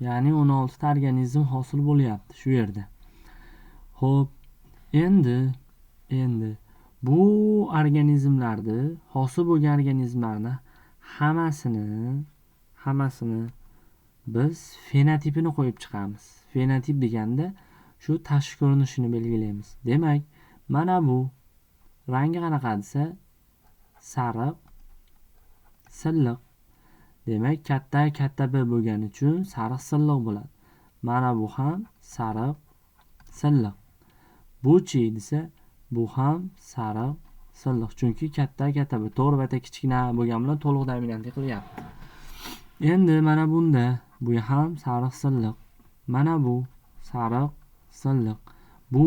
Ya'ni 16 ta organizm hosil bo'lyapti shu yerda. Xo'p, endi bu organizmlarni, hosil bo'lgan organizmlarni hammasini biz fenotipini qo'yib chiqamiz. Fenotip deganda shu tashqi ko'rinishini belgilaymiz. Demak, mana bu rangi qanaqa desa, sariq, silliq. Demak, katta B bo'lgani uchun sariq silliq bo'ladi. Mana bu ham sariq, silliq. Bu-chi desa, bu ham sariq, silliq. Chunki katta B. To'g'ri va kichkina bo'lgan bilan to'liq dominantlik qilyapti. Endi mana bunda bu ham sariq, silliq. Mana bu sariq, silliq. Bu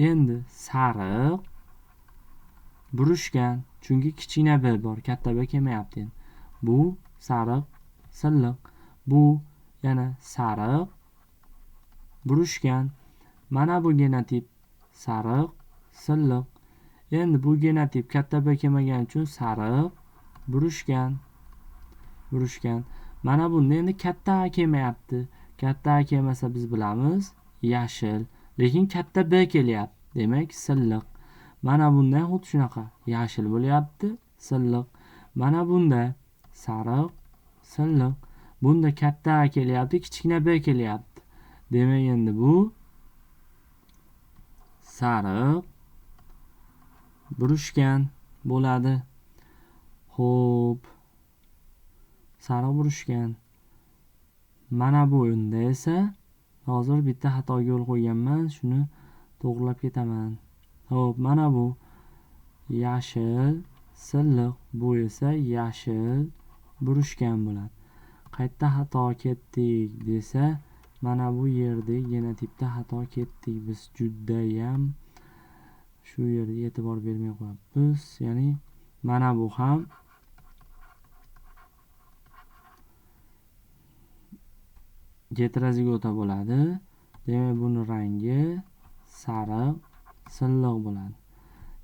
endi sariq burishgan. Chunki kichkina B bor, katta B kelmayapti. Bu sariq, silliq. Bu yana sariq burishgan. Mana bu genotip sariq, silliq. Endi bu genotip katta B kelmagani uchun sariq burishgan. Mana bunda endi katta A kelmayapti. Katta A kelmasa biz bilamiz yashil. Lekin katta B kelyapti. Demak silliq. Mana bunda xuddi shunaqa yashil bo'lyapti, silliq. Mana bunda sariq, silliq. Bunda katta A kelyapti, kichkina B kelyapti. Demak endi bu sariq burishgan bo'ladi. Xo'p, sariq burishgan. Mana bu endi esa hozir bitta xatoga yo'l qo'yganman, shuni to'g'rilab ketaman. Xo'p, mana bu yashil, silliq. Bu esa yashil burishgan bo'ladi. Qayerda xato ketdik desa, mana bu yerda genotipda xato ketdik. Biz judayam shu yerga e'tibor bermay qo'yapmiz. Ya'ni mana bu ham heterozigota bo'ladi. Demak, buni rangi sariq, silliq bo'ladi.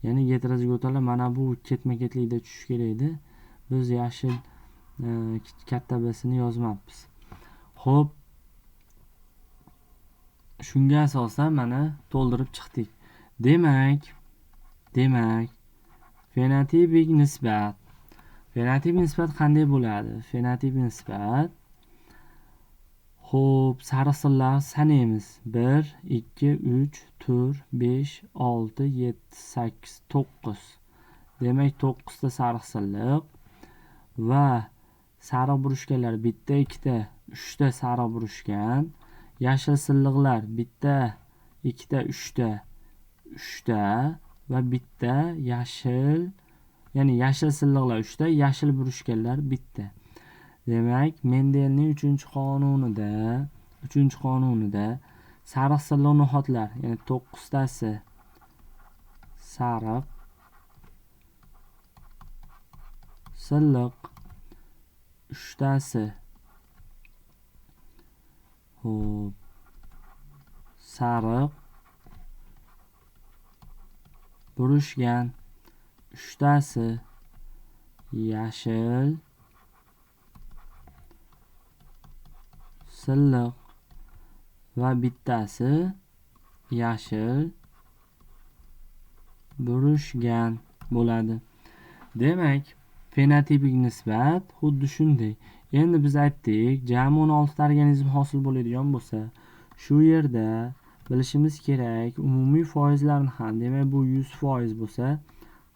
Ya'ni heterozigotalar mana bu ketma-ketlikda tushishi kerak edi. Biz yashil katta B'sini yozmabmiz. Xo'p, shunga asosan mana to'ldirib chiqdik. Demak, fenotipik nisbat. Fenotipik nisbat qanday bo'ladi? Fenotipik nisbat. Xo'p, sariqsillarni sanaymiz. 1, 2, 3, 4, 5, 6, 7, 8, 9. Demak, 9 ta sariqsilliq va sariq burishganlar 1 ta, 2 ta, 3 ta sariq burishgan. Yashil silliqlar 1 ta, 2 ta, 3 ta, 3 ta va 1 ta yashil, ya'ni yashil silliqlar 3 ta, yashil burishganlar 1 ta. Demak, Mendelning 3-qonunida sariq silliq no'xatlar, ya'ni 9 tasi sariq silliq, 3 tasi sariq burishgan, 3 tasi yashil silliq va bittasi yashil burishgan bo'ladi. Demak, fenotipik nisbat xuddi shunday. Endi biz aytdik, jami 16 ta organizm hosil bo'ladigan bo'lsa, shu yerda bilishimiz kerak umumiy foizlarni ham. Demak, bu 100% bo'lsa,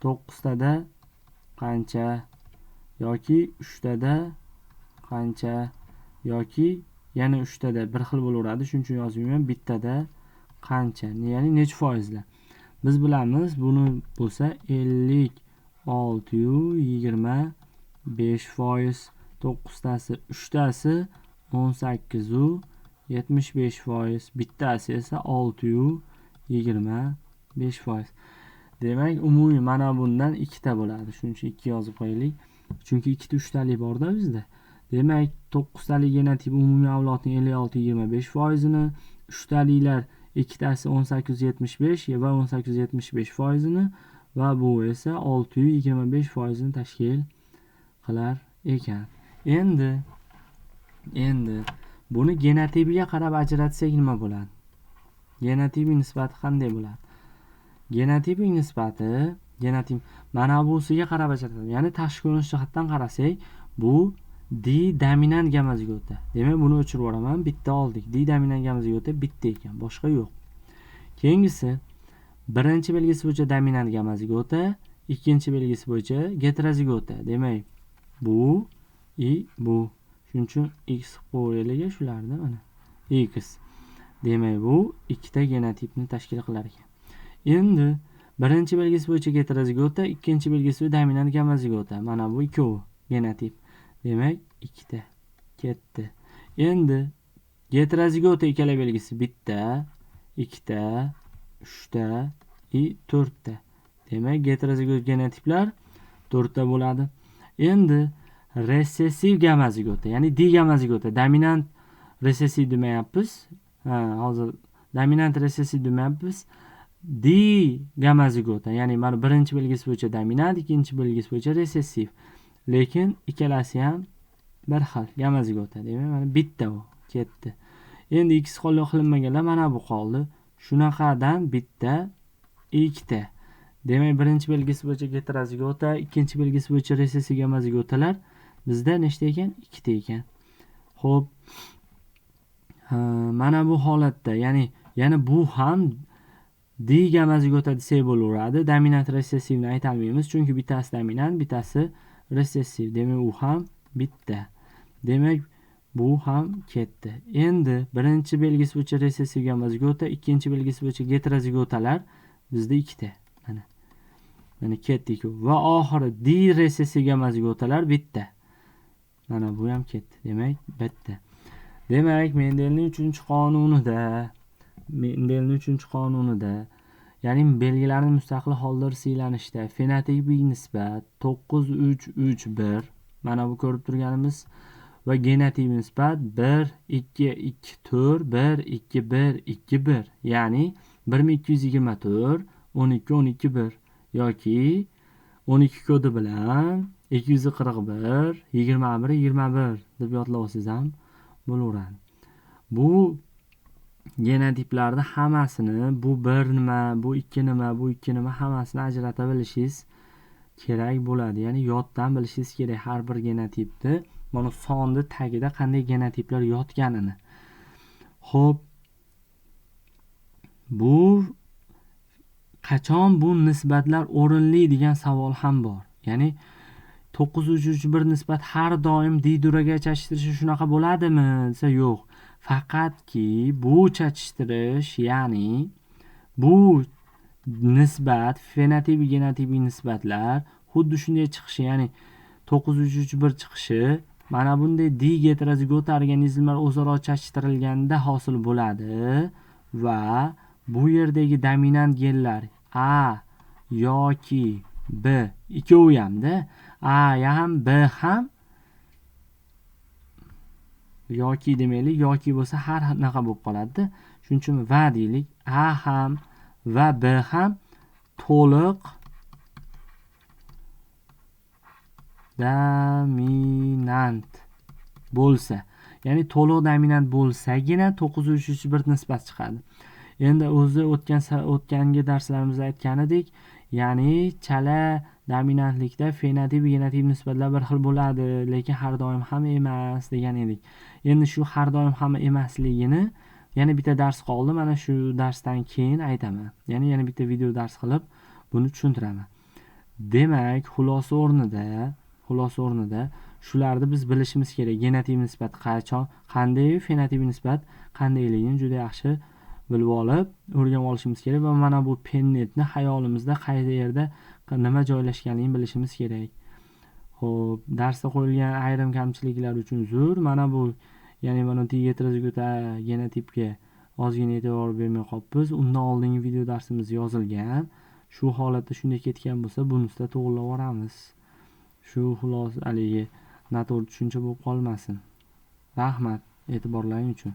9 tada qancha yoki 3 tada qancha yoki yana 3 tada bir xil bo'laveradi. Shuning uchun yozmayman. Bittada qancha, ya'ni necha foizlar. Biz bilamiz, buni bo'lsa 56-25%, 9 tasi, 3 tasi 18-75%, bittasi esa 6-25%. Demak, umumiy mana bundan 2 ta bo'ladi. Shuning uchun 2 yozib qo'yaylik. Chunki 2 ta 3 talik bor-da bizda. Demak, 9 talik genotip umumiy avlodning 56-25%ni, 3 taliklar 2 tasi 18-75 va 18-75%ni va bu esa 6-25%ni tashkil qilar ekan. Endi Buni genotipiga qarab ajratsak nima bo'ladi? Genotipik nisbati qanday bo'ladi? Genotipik nisbati mana busiga qarab ajratadi. Ya'ni tashqi ko'rinish jihatdan qarasak, bu D-dominant gamma zigota. Demak, buni o'chirib yuboraman. Bitta oldik. D-dominant gamma zigota bitta ekan, boshqa yo'q. Keyingisi, birinchi belgisi bo'yicha dominant gamma zigota, ikkinchi belgisi bo'yicha heterozigota. Demak, bu bu. Shuning uchun x qo'yaylik shularni mana. X. Demak, bu ikkita genotipni tashkil qilar ekan. Endi birinchi belgisi bo'yicha heterozigota, ikkinchi belgisi bo'yicha dominant gamma zigota. Mana bu ikkovi genotip. Demak, ikkita ketdi. Endi heterozigota ikkala belgisi bitta, ikkita, uchta, to'rtta. Demak, heterozigot genotiplar to'rtta bo'ladi. Endi resessiv gamma zigota, ya'ni D gamma zigota, dominant resessiv demayapmiz. Hozir dominant resessiv demayapmiz. D gamma zigota, ya'ni mana birinchi belgisi bo'yicha dominant, ikkinchi belgisi bo'yicha resessiv. Lekin ikkalasi ham bir xil gamma zigota. Demak, mana bitta bu ketdi. Endi x qo'lga qilinmaganlar mana bu qoldi. Shunaqadan bitta, ikkita. Demak, birinchi belgisi bo'yicha heterozigota, ikkinchi belgisi bo'yicha resessiv gamma zigotalar bizda nechta ekan? Ikkita ekan. Xo'p. Mana bu holatda, ya'ni bu ham D gamma zigota desak bo'laveradi. Dominant resessivni ayta olmaymiz, chunki bittasi dominant, bittasi resessiv. Demak, u ham bitta. Demak, bu ham ketdi. Endi birinchi belgisi bo'yicha resessiv gamma zigota, ikkinchi belgisi bo'yicha heterozigotalar bizda ikkita. Mana ketdi-ku. Va oxiri D resessiv gamma zigotalar bitta. Mana bu ham ketdi. Demak, bitta. Demak, Mendelning 3-qonunida, ya'ni belgilarning mustaqil holda siylanishda fenotipik nisbat 9-3-3-1, mana bu ko'rib turganimiz, va genotipik nisbat 1-2-2-4, 1-2-1-2-1, ya'ni 1224, 12-12-1 yoki 12 kodi bilan 241, 21-21 deb yodlab olsangiz ham bo'laveradi. Bu genotiplarni hammasini, bu bir nima, bu ikki nima, bu ikki nima hammasini ajrata bilishingiz kerak bo'ladi. Ya'ni yoddan bilishingiz kerak har bir genotipni, mana sonni tagida qanday genotiplar yotganini. Xo'p, bu qachon bu nisbatlar o'rinli degan savol ham bor. Ya'ni 9-3-1 nisbat har doim D-duraga chatishtirishi shunaqa bo'ladimi desa yo'q. Faqatki bu chatishtirish, ya'ni bu nisbat, fenotipik genotipik nisbatlar xuddi shunday chiqishi, ya'ni 9-3-1 chiqishi mana bunday D heterozigota organizmlar o'zaro chatishtirilganda hosil bo'ladi va bu yerdagi dominant genlar A yoki B, ikkovi hamda A ham B ham yoki demaylik, yoki bo'lsa har naqa bo'lib qoladi. Shuning uchun va deylik, A ham va B ham to'liq dominant bo'lsa, ya'ni to'liq dominant bo'lsagina 9-3-1 nisbat chiqadi. Endi o'zi o'tgangi darslarimizda aytgan edik, ya'ni chala dominantlikda fenotip genotip nisbatlar bir xil bo'ladi, lekin har doim ham emas degan edik. Endi shu har doim ham emasligini yana bitta dars qoldi, mana shu darsdan keyin aytaman. Ya'ni yana bitta video dars qilib buni tushuntiraman. Demak, xulosa o'rnida shularni biz bilishimiz kerak. Genotip nisbat qanday, fenotip nisbat qandayligini juda yaxshi bilib olib, o'rganib olishimiz kerak va mana bu pennetni hayolimizda qayerda yerda nima joylashganligini bilishimiz kerak. Xo'p, darsda qo'yilgan ayrim kamchiliklar uchun uzr. Mana bu, ya'ni mana D heterozigota genotipga ozgina e'tibor bermay qolibmiz. Undan oldingi video darsimiz yozilgan. Shu holatda shunday ketgan bo'lsa, bunisida to'g'rilab olamiz. Shu xulosa haligi noto'g'ri tushuncha bo'lib qolmasin. Rahmat e'tiborlaring uchun.